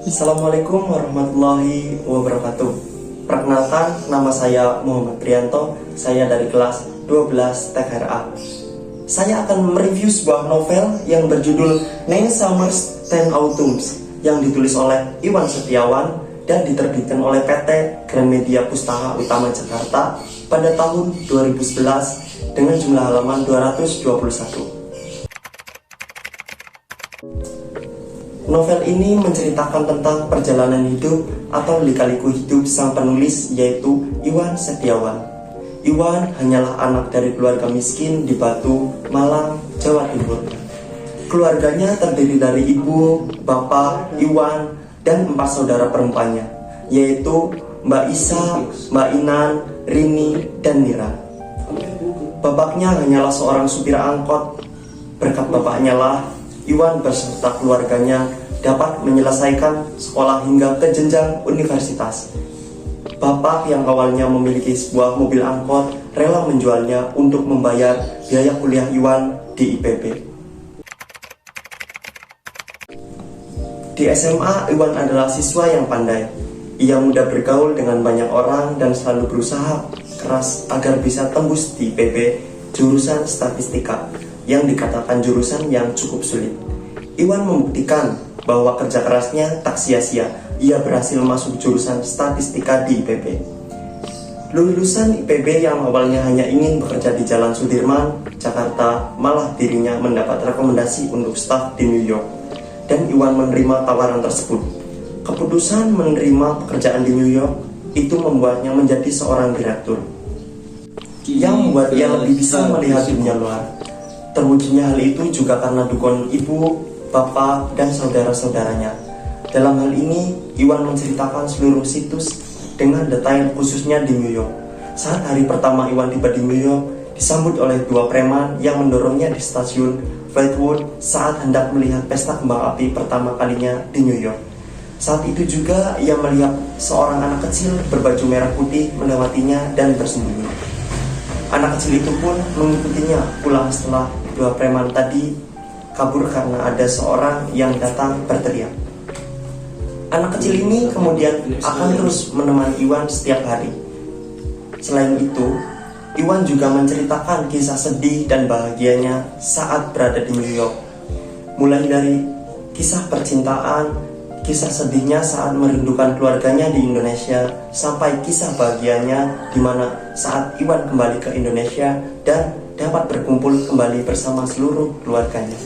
Assalamualaikum warahmatullahi wabarakatuh. Perkenalkan, nama saya Muhammad Prianto. Saya dari kelas 12 TKRA. Saya akan mereview sebuah novel yang berjudul Nine Summers 10 Autumns yang ditulis oleh Iwan Setiawan dan diterbitkan oleh PT Gramedia Pustaka Utama Jakarta pada tahun 2011 dengan jumlah halaman 221. Novel ini menceritakan tentang perjalanan hidup atau lika-liku hidup sang penulis, yaitu Iwan Setiawan. Iwan hanyalah anak dari keluarga miskin di Batu, Malang, Jawa Timur. Keluarganya terdiri dari ibu, bapak, Iwan, dan 4 saudara perempuannya, yaitu Mbak Isa, Mbak Inan, Rini, dan Mira. Bapaknya hanyalah seorang supir angkot. Berkat bapaknya lah Iwan beserta keluarganya dapat menyelesaikan sekolah hingga ke jenjang universitas. Bapak yang awalnya memiliki sebuah mobil angkot rela menjualnya untuk membayar biaya kuliah Iwan di IPB. Di SMA, Iwan adalah siswa yang pandai. Ia mudah bergaul dengan banyak orang dan selalu berusaha keras agar bisa tembus di IPB jurusan statistika, yang dikatakan jurusan yang cukup sulit. Iwan membuktikan bahwa kerja kerasnya tak sia-sia. Ia berhasil masuk jurusan statistika di IPB. Lulusan IPB yang awalnya hanya ingin bekerja di Jalan Sudirman, Jakarta, malah dirinya mendapat rekomendasi untuk staf di New York. Dan Iwan menerima tawaran tersebut. Keputusan menerima pekerjaan di New York itu membuatnya menjadi seorang direktur, yang membuat ia lebih bisa melihat dunia luar. Terwujudnya hal itu juga karena dukungan ibu, bapak, dan saudara-saudaranya. Dalam hal ini, Iwan menceritakan seluruh situs dengan detail, khususnya di New York. Saat hari pertama Iwan tiba di New York, disambut oleh 2 preman yang mendorongnya di stasiun Fleetwood saat hendak melihat pesta kembang api pertama kalinya di New York. Saat itu juga ia melihat seorang anak kecil berbaju merah putih melewatinya dan bersembunyi. Anak kecil itu pun mengikutinya pulang setelah 2 preman tadi kabur karena ada seorang yang datang berteriak. Anak kecil ini kemudian akan terus menemani Iwan setiap hari. Selain itu, Iwan juga menceritakan kisah sedih dan bahagianya saat berada di New York. Mulai dari kisah percintaan, kisah sedihnya saat merindukan keluarganya di Indonesia, sampai kisah bahagianya di mana saat Iwan kembali ke Indonesia dan dapat berkumpul kembali bersama seluruh keluarganya.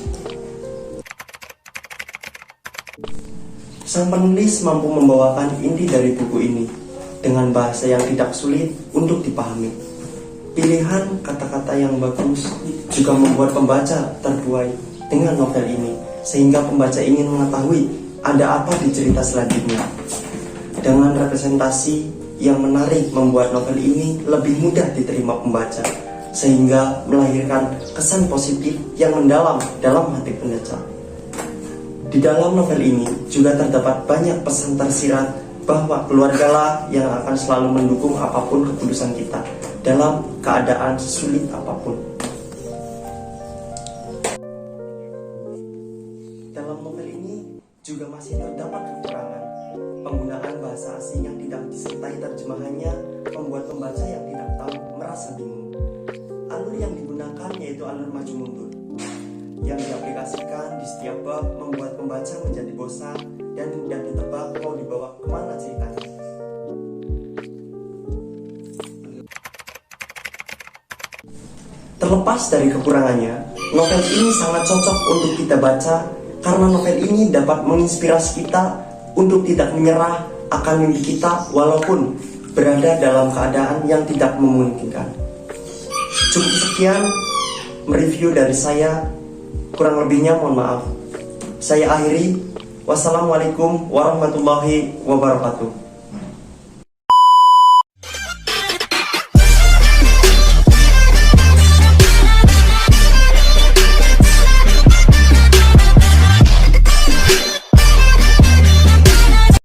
Sang penulis mampu membawakan inti dari buku ini dengan bahasa yang tidak sulit untuk dipahami. Pilihan kata-kata yang bagus juga membuat pembaca terbuai dengan novel ini, sehingga pembaca ingin mengetahui ada apa di cerita selanjutnya. Dengan representasi yang menarik membuat novel ini lebih mudah diterima pembaca, sehingga melahirkan kesan positif yang mendalam dalam hati pembaca. Di dalam novel ini juga terdapat banyak pesan tersirat bahwa keluargalah yang akan selalu mendukung apapun keputusan kita dalam keadaan sulit apapun. Dalam novel ini juga masih terdapat kekurangan. Penggunaan bahasa asing yang tidak disertai terjemahannya membuat pembaca yang tidak tahu merasa bingung. Alur yang digunakan yaitu alur maju mundur, yang diaplikasikan di setiap bab membuat pembaca menjadi bosan dan mudah ditebak mau dibawa kemana ceritanya. Terlepas dari kekurangannya, novel ini sangat cocok untuk kita baca karena novel ini dapat menginspirasi kita untuk tidak menyerah akan mimpi kita walaupun berada dalam keadaan yang tidak memungkinkan. Cukup sekian mereview dari saya. Kurang lebihnya mohon maaf. Saya akhiri. Wassalamualaikum warahmatullahi wabarakatuh.